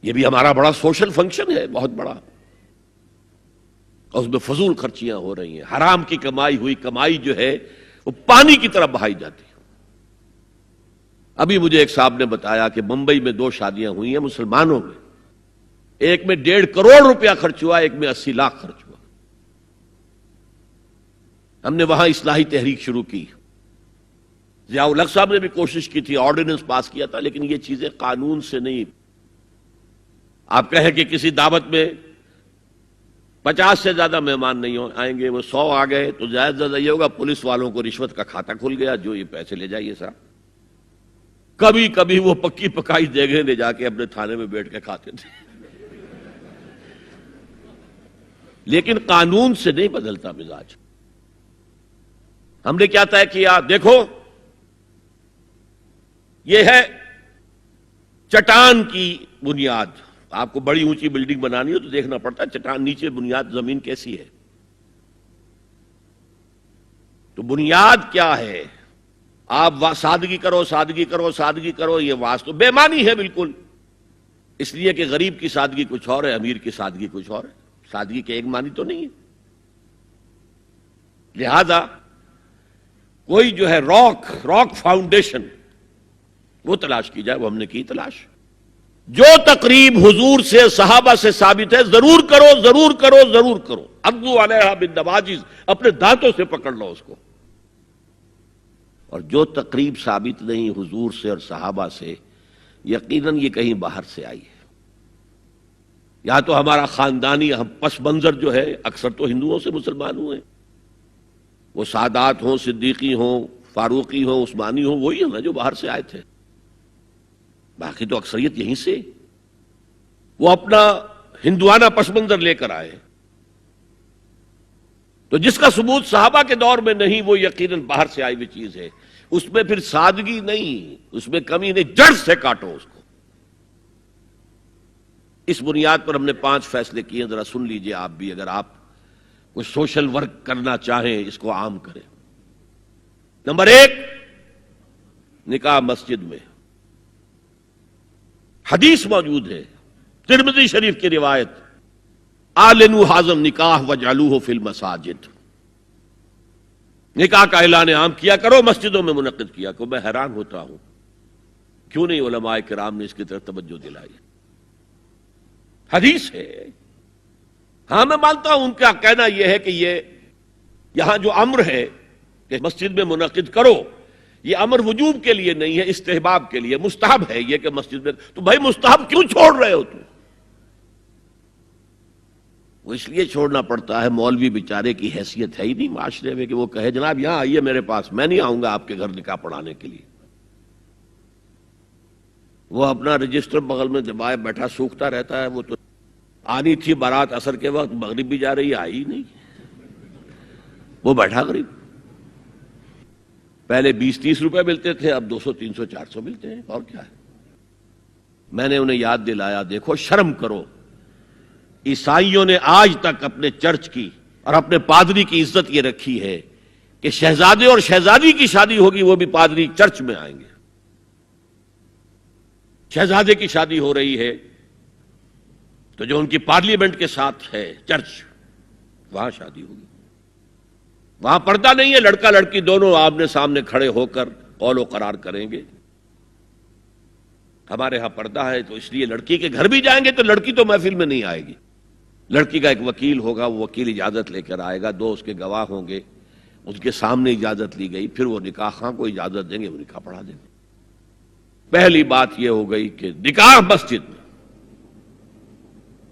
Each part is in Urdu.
یہ بھی ہمارا بڑا سوشل فنکشن ہے، بہت بڑا، اور اس میں فضول خرچیاں ہو رہی ہیں، حرام کی کمائی ہوئی کمائی جو ہے وہ پانی کی طرح بہائی جاتی ہے۔ ابھی مجھے ایک صاحب نے بتایا کہ ممبئی میں 2 شادیاں ہوئی ہیں مسلمانوں میں، ایک میں 1.5 کروڑ روپیہ خرچ ہوا، ایک میں 80 لاکھ خرچ ہوا۔ ہم نے وہاں اصلاحی تحریک شروع کی، ضیاء الحق صاحب نے بھی کوشش کی تھی، آرڈیننس پاس کیا تھا، لیکن یہ چیزیں قانون سے نہیں۔ آپ کہیں کہ کسی دعوت میں 50 سے زیادہ مہمان نہیں آئیں گے، وہ 100 آ گئے تو زیادہ سے زیادہ یہ ہوگا پولیس والوں کو رشوت کا کھاتا کھل گیا، جو یہ پیسے لے جائیے صاحب۔ کبھی کبھی وہ پکی پکائی دیگیں لے جا کے اپنے تھانے میں بیٹھ کے کھاتے تھے، لیکن قانون سے نہیں بدلتا مزاج۔ ہم نے کیا طے کیا؟ دیکھو یہ ہے چٹان کی بنیاد۔ آپ کو بڑی اونچی بلڈنگ بنانی ہو تو دیکھنا پڑتا ہے چٹان نیچے بنیاد زمین کیسی ہے۔ تو بنیاد کیا ہے؟ آپ سادگی کرو، سادگی کرو، سادگی کرو، یہ واسطہ بے معنی ہے بالکل، اس لیے کہ غریب کی سادگی کچھ اور ہے، امیر کی سادگی کچھ اور ہے، سادگی کے ایک معنی تو نہیں ہے۔ لہذا کوئی جو ہے راک فاؤنڈیشن وہ تلاش کی جائے، وہ ہم نے کی تلاش۔ جو تقریب حضور سے صحابہ سے ثابت ہے ضرور کرو، ضرور کرو، ضرور کرو، عضوا علیہا بالنواجذ، اپنے دانتوں سے پکڑ لو اس کو۔ اور جو تقریب ثابت نہیں حضور سے اور صحابہ سے، یقیناً یہ کہیں باہر سے آئی ہے، یا تو ہمارا خاندانی پس منظر جو ہے، اکثر تو ہندوؤں سے مسلمان ہوئے، وہ سادات ہوں، صدیقی ہوں، فاروقی ہوں، عثمانی ہوں، وہی ہیں نا جو باہر سے آئے تھے، باقی تو اکثریت یہیں سے، وہ اپنا ہندوانہ پس منظر لے کر آئے۔ تو جس کا ثبوت صحابہ کے دور میں نہیں، وہ یقیناً باہر سے آئی ہوئی چیز ہے، اس میں پھر سادگی نہیں، اس میں کمی نہیں، جڑ سے کاٹو اس کو۔ اس بنیاد پر ہم نے 5 فیصلے کیے، ذرا سن لیجئے آپ بھی، اگر آپ کوئی سوشل ورک کرنا چاہیں اس کو عام کریں۔ نمبر 1، نکاح مسجد میں۔ حدیث موجود ہے، ترمذی شریف کی روایت، اعلنوا ھذا النکاح واجعلوہ فی المساجد، نکاح کا اعلان عام کیا کرو، مسجدوں میں منعقد کیا کرو۔ میں حیران ہوتا ہوں کیوں نہیں علماء کرام نے اس کی طرف توجہ دلائی۔ حدیث ہے، ہاں میں مانتا ہوں ان کا کہنا یہ ہے کہ یہ یہاں جو امر ہے کہ مسجد میں منعقد کرو، یہ امر وجوب کے لیے نہیں ہے، استحباب کے لیے، مستحب ہے یہ کہ مسجد میں۔ تو بھائی مستحب کیوں چھوڑ رہے ہو تم؟ وہ اس لیے چھوڑنا پڑتا ہے، مولوی بیچارے کی حیثیت ہے ہی نہیں معاشرے میں کہ وہ کہے جناب یہاں آئیے میرے پاس، میں نہیں آؤں گا آپ کے گھر نکاح پڑھانے کے لیے۔ وہ اپنا رجسٹر بغل میں دبائے بیٹھا سوکھتا رہتا ہے۔ وہ تو آنی تھی بارات عصر کے وقت، مغرب بھی جا رہی ہے، آئی نہیں، وہ بیٹھا غریب۔ پہلے 20-30 روپے ملتے تھے، اب 200 300 400 ملتے ہیں، اور کیا ہے۔ میں نے انہیں یاد دلایا، دیکھو شرم کرو، عیسائیوں نے آج تک اپنے چرچ کی اور اپنے پادری کی عزت یہ رکھی ہے کہ شہزادے اور شہزادی کی شادی ہوگی وہ بھی پادری چرچ میں آئیں گے۔ شہزادے کی شادی ہو رہی ہے تو جو ان کی پارلیمنٹ کے ساتھ ہے چرچ، وہاں شادی ہوگی، وہاں پردہ نہیں ہے، لڑکا لڑکی دونوں آمنے سامنے کھڑے ہو کر قول و قرار کریں گے۔ ہمارے ہاں پردہ ہے، تو اس لیے لڑکی کے گھر بھی جائیں گے تو لڑکی تو محفل میں نہیں آئے گی، لڑکی کا ایک وکیل ہوگا، وہ وکیل اجازت لے کر آئے گا، 2 اس کے گواہ ہوں گے، اس کے سامنے اجازت لی گئی، پھر وہ نکاح خواہ کو اجازت دیں گے، وہ نکاح پڑھا دیں گے۔ پہلی بات یہ ہو گئی کہ نکاح مسجد میں۔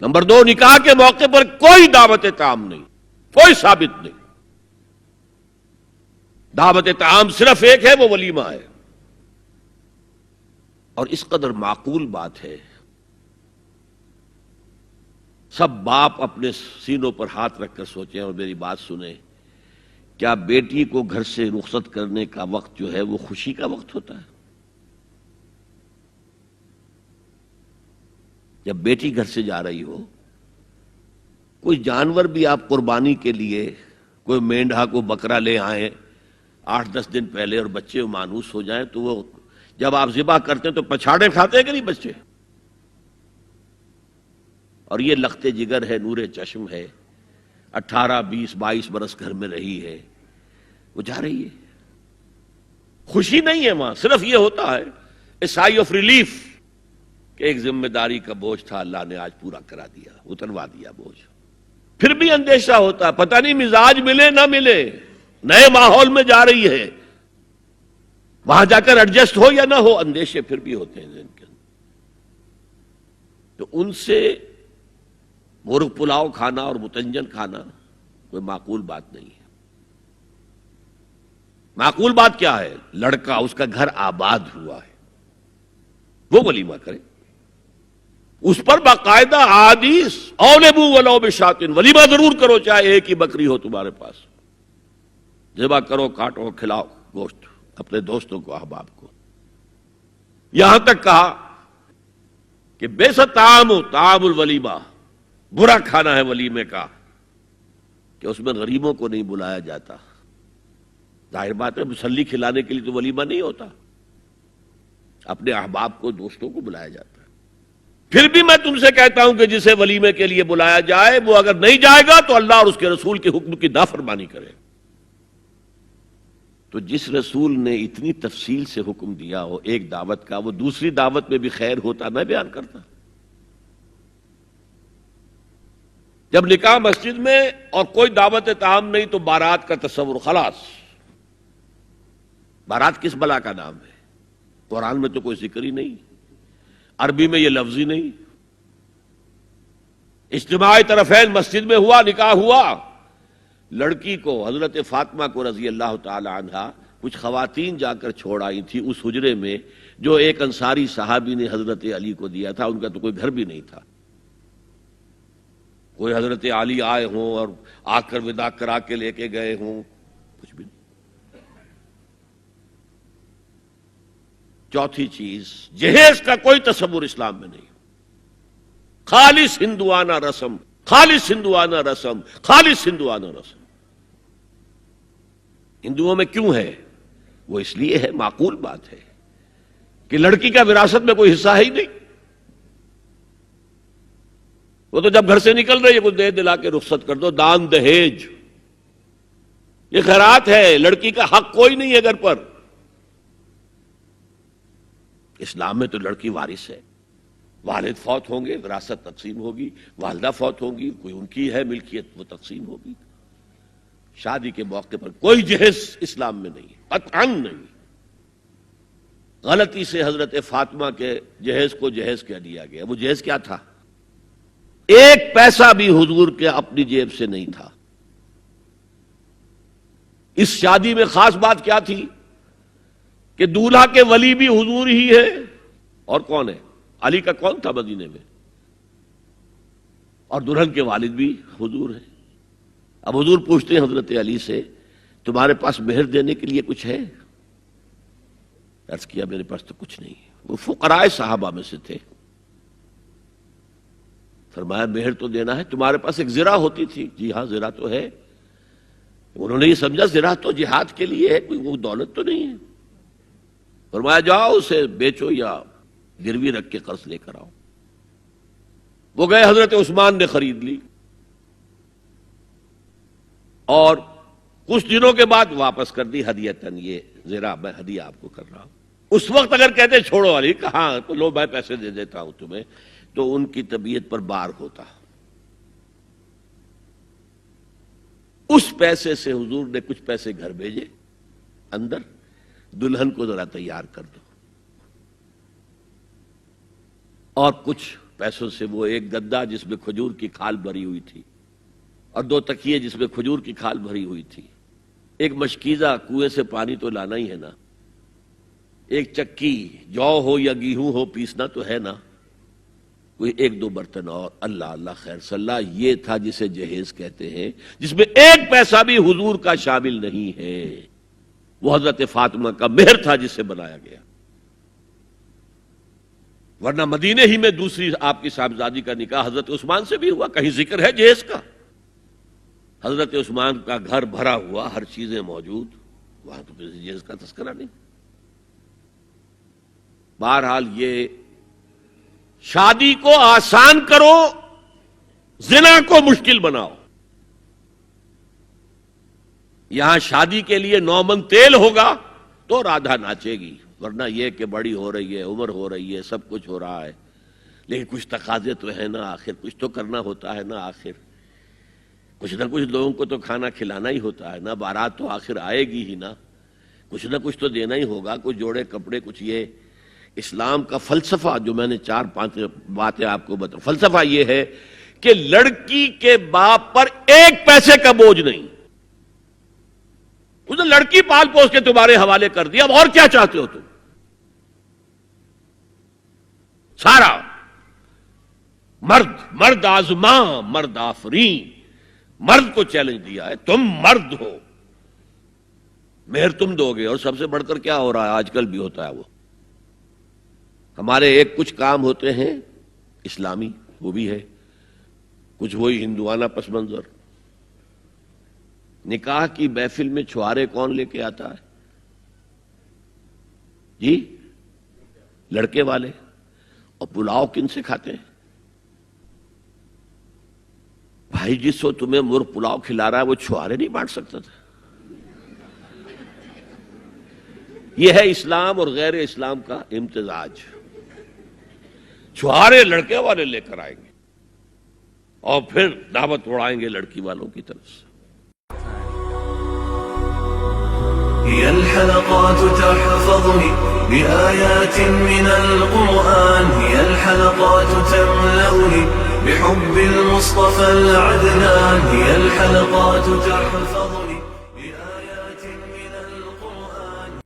نمبر 2، نکاح کے موقع پر کوئی دعوت طعام نہیں، کوئی ثابت نہیں۔ دعوت طعام صرف ایک ہے، وہ ولیمہ ہے، اور اس قدر معقول بات ہے، سب باپ اپنے سینوں پر ہاتھ رکھ کر سوچیں اور میری بات سنیں، کیا بیٹی کو گھر سے رخصت کرنے کا وقت جو ہے وہ خوشی کا وقت ہوتا ہے؟ جب بیٹی گھر سے جا رہی ہو، کوئی جانور بھی آپ قربانی کے لیے، کوئی مینڈھا کو بکرا لے آئیں 8-10 دن پہلے اور بچے مانوس ہو جائیں، تو وہ جب آپ ذبح کرتے ہیں تو پچھاڑے کھاتے ہیں کہ نہیں بچے؟ اور یہ لخت جگر ہے، نور چشم ہے، 18 20 22 برس گھر میں رہی ہے، وہ جا رہی ہے. خوشی نہیں ہے وہاں، صرف یہ ہوتا ہے اے سائی آف ریلیف کہ ایک ذمہ داری کا بوجھ تھا، اللہ نے آج پورا کرا دیا، اتروا دیا بوجھ. پھر بھی اندیشہ ہوتا ہے، پتہ نہیں مزاج ملے نہ ملے، نئے ماحول میں جا رہی ہے، وہاں جا کر ایڈجسٹ ہو یا نہ ہو، اندیشے پھر بھی ہوتے ہیں ذہن کے اندر. تو ان سے مرغ پلاؤ کھانا اور متنجن کھانا کوئی معقول بات نہیں ہے. معقول بات کیا ہے؟ لڑکا، اس کا گھر آباد ہوا ہے، وہ ولیمہ کرے، اس پر باقاعدہ احادیث اولبو ولو بشاتن، ولیمہ ضرور کرو چاہے ایک ہی بکری ہو تمہارے پاس، ذبح کرو، کاٹو، کھلاؤ گوشت اپنے دوستوں کو، احباب کو. یہاں تک کہا کہ بے ست طعام الولیمہ، برا کھانا ہے ولیمے کا کہ اس میں غریبوں کو نہیں بلایا جاتا. ظاہر بات ہے، مسلی کھلانے کے لیے تو ولیمہ نہیں ہوتا، اپنے احباب کو، دوستوں کو بلایا جاتا ہے. پھر بھی میں تم سے کہتا ہوں کہ جسے ولیمے کے لیے بلایا جائے وہ اگر نہیں جائے گا تو اللہ اور اس کے رسول کے حکم کی نافرمانی کرے. تو جس رسول نے اتنی تفصیل سے حکم دیا ہو ایک دعوت کا، وہ دوسری دعوت میں بھی خیر ہوتا میں بیان کرتا. جب نکاح مسجد میں اور کوئی دعوت طعام نہیں تو بارات کا تصور، خلاص. بارات کس بلا کا نام ہے؟ قرآن میں تو کوئی ذکر ہی نہیں، عربی میں یہ لفظ ہی نہیں. اجتماع طرفین مسجد میں ہوا، نکاح ہوا. لڑکی کو، حضرت فاطمہ کو رضی اللہ تعالی عنہا، کچھ خواتین جا کر چھوڑ آئی تھی اس حجرے میں جو ایک انصاری صحابی نے حضرت علی کو دیا تھا. ان کا تو کوئی گھر بھی نہیں تھا. کوئی حضرت علی آئے ہوں اور آ کر وداع کرا کے لے کے گئے ہوں، کچھ بھی نہیں. چوتھی چیز، جہیز کا کوئی تصور اسلام میں نہیں. خالص ہندوانہ رسم، خالص ہندوانہ رسم، خالص ہندوانہ رسم. ہندوؤں میں کیوں ہے؟ وہ اس لیے ہے، معقول بات ہے کہ لڑکی کا وراثت میں کوئی حصہ ہے ہی نہیں. وہ تو جب گھر سے نکل رہی ہے کچھ دے دلا کے رخصت کر دو، دان دہیج، یہ خیرات ہے. لڑکی کا حق کوئی نہیں ہے گھر پر. اسلام میں تو لڑکی وارث ہے. والد فوت ہوں گے، وراثت تقسیم ہوگی. والدہ فوت ہوں گی، کوئی ان کی ہے ملکیت، وہ تقسیم ہوگی. شادی کے موقع پر کوئی جہیز اسلام میں نہیں، قطعاً نہیں. غلطی سے حضرت فاطمہ کے جہیز کو جہیز کہہ دیا گیا. وہ جہیز کیا تھا؟ ایک پیسہ بھی حضور کے اپنی جیب سے نہیں تھا. اس شادی میں خاص بات کیا تھی کہ دولہا کے ولی بھی حضور ہی ہے. اور کون ہے؟ علی کا کون تھا مدینے میں؟ اور دلہن کے والد بھی حضور ہیں. اب حضور پوچھتے ہیں حضرت علی سے، تمہارے پاس مہر دینے کے لیے کچھ ہے؟ عرض کیا میرے پاس تو کچھ نہیں. وہ فقراء صحابہ میں سے تھے. فرمایا مہر تو دینا ہے. تمہارے پاس ایک زرہ ہوتی تھی؟ جی ہاں زرہ تو ہے. انہوں نے یہ سمجھا زرہ تو جہاد کے لیے ہے، کوئی وہ دولت تو نہیں ہے. فرمایا جاؤ اسے بیچو یا گروی رکھ کے قرض لے کر آؤ. وہ گئے، حضرت عثمان نے خرید لی اور کچھ دنوں کے بعد واپس کر دی ہدیتاً. یہ زرہ میں ہدیہ آپ کو کر رہا ہوں. اس وقت اگر کہتے چھوڑو علی، کہاں تو لو میں پیسے دے دیتا ہوں تمہیں، تو ان کی طبیعت پر بار ہوتا. اس پیسے سے حضور نے کچھ پیسے گھر بھیجے اندر، دلہن کو ذرا تیار کر دو. اور کچھ پیسوں سے وہ ایک گدا جس میں کھجور کی کھال بھری ہوئی تھی، اور 2 تکیے جس میں کھجور کی کھال بھری ہوئی تھی، ایک مشکیزہ، کنویں سے پانی تو لانا ہی ہے نا، ایک چکی، جو ہو یا گیہوں ہو پیسنا تو ہے نا، کوئی 1-2 برتن اور. اللہ اللہ خیر صلی اللہ. یہ تھا جسے جہیز کہتے ہیں، جس میں ایک پیسہ بھی حضور کا شامل نہیں ہے. وہ حضرت فاطمہ کا مہر تھا جسے بنایا گیا. ورنہ مدینے ہی میں دوسری آپ کی صاحبزادی کا نکاح حضرت عثمان سے بھی ہوا. کہیں ذکر ہے جہیز کا؟ حضرت عثمان کا گھر بھرا ہوا، ہر چیزیں موجود، وہاں تو جہیز کا تذکرہ نہیں. بہرحال یہ شادی کو آسان کرو زنا کو مشکل بناؤ. یہاں شادی کے لیے 9 من تیل ہوگا تو رادھا ناچے گی، ورنہ یہ کہ بڑی ہو رہی ہے، عمر ہو رہی ہے، سب کچھ ہو رہا ہے، لیکن کچھ تقاضے تو ہے نا، آخر کچھ تو کرنا ہوتا ہے نا، آخر کچھ نہ کچھ لوگوں کو تو کھانا کھلانا ہی ہوتا ہے نا، بارات تو آخر آئے گی ہی نا، کچھ نہ کچھ تو دینا ہی ہوگا، کچھ جوڑے کپڑے، کچھ یہ. اسلام کا فلسفہ جو میں نے 4-5 باتیں آپ کو بتا، فلسفہ یہ ہے کہ لڑکی کے باپ پر 1 پیسے کا بوجھ نہیں. اس نے لڑکی پال پوس کے تمہارے حوالے کر دیا، اب اور کیا چاہتے ہو تم؟ سارا مرد آزماں مرد آفرین، مرد کو چیلنج دیا ہے، تم مرد ہو، مہر تم دو گے. اور سب سے بڑھ کر کیا ہو رہا ہے آج کل بھی ہوتا ہے، وہ ہمارے ایک کچھ کام ہوتے ہیں اسلامی، وہ بھی ہے کچھ وہی ہندوانہ پس منظر. نکاح کی محفل میں چھوارے کون لے کے آتا ہے جی؟ لڑکے والے. اور پلاؤ کن سے کھاتے ہیں بھائی؟ جس وہ تمہیں مرغ پلاؤ کھلا رہا ہے وہ چھوارے نہیں بانٹ سکتا تھا؟ یہ ہے اسلام اور غیر اسلام کا امتزاج. چھوارے لڑکے والے لے کر آئیں گے اور پھر دعوت اڑائیں گے لڑکی والوں کی طرف سے. هي الحلقات تحفظني بآيات من القرآن، هي الحلقات تملأني بحب المصطفى العدنان، هي الحلقات تحفظني